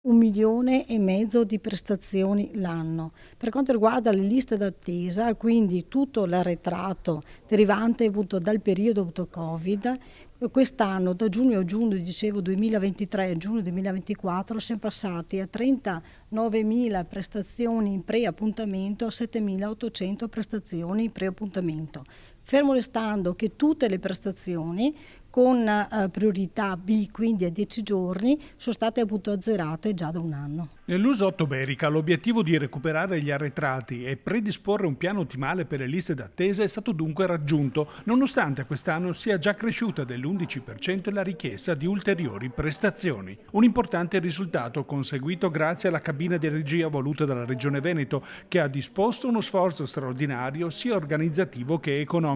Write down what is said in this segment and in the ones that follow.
1,5 milioni di prestazioni l'anno. Per quanto riguarda le liste d'attesa, quindi tutto l'arretrato derivante appunto dal periodo Covid, quest'anno da giugno a giugno, dicevo 2023 a giugno 2024, siamo passati a 39.000 prestazioni in pre-appuntamento a 7.800 prestazioni in pre-appuntamento. Fermo restando che tutte le prestazioni con priorità B, quindi a 10 giorni, sono state appunto azzerate già da un anno. Nell'uso Otto-Berica l'obiettivo di recuperare gli arretrati e predisporre un piano ottimale per le liste d'attesa è stato dunque raggiunto, nonostante quest'anno sia già cresciuta dell'11% la richiesta di ulteriori prestazioni. Un importante risultato conseguito grazie alla cabina di regia voluta dalla Regione Veneto, che ha disposto uno sforzo straordinario sia organizzativo che economico.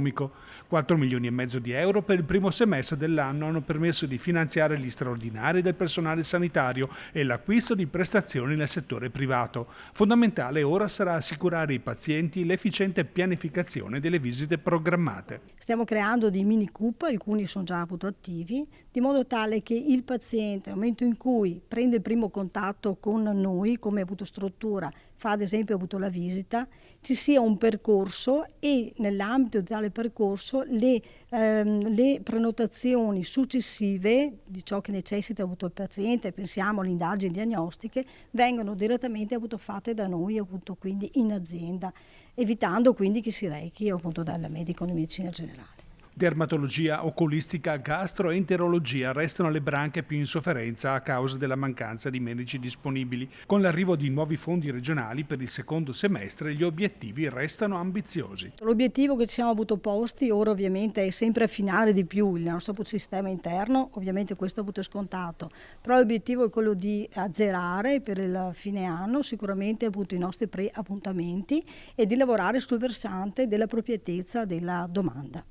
4 milioni e mezzo di euro per il primo semestre dell'anno hanno permesso di finanziare gli straordinari del personale sanitario e l'acquisto di prestazioni nel settore privato. Fondamentale ora sarà assicurare ai pazienti l'efficiente pianificazione delle visite programmate. Stiamo creando dei mini CUP, alcuni sono già appunto attivi, di modo tale che il paziente, nel momento in cui prende il primo contatto con noi, come appunto struttura, fa ad esempio appunto la visita, ci sia un percorso e nell'ambito di tale percorso le prenotazioni successive di ciò che necessita appunto il paziente, pensiamo alle indagini diagnostiche, vengono direttamente appunto fatte da noi appunto quindi in azienda, evitando quindi che si rechi appunto dal medico di medicina generale. Dermatologia, oculistica, gastroenterologia restano le branche più in sofferenza a causa della mancanza di medici disponibili. Con l'arrivo di nuovi fondi regionali per il secondo semestre gli obiettivi restano ambiziosi. L'obiettivo che ci siamo avuto posti ora ovviamente è sempre affinare di più il nostro sistema interno, ovviamente questo è avuto scontato, però l'obiettivo è quello di azzerare per il fine anno sicuramente appunto i nostri pre-appuntamenti e di lavorare sul versante dell'appropriatezza della domanda.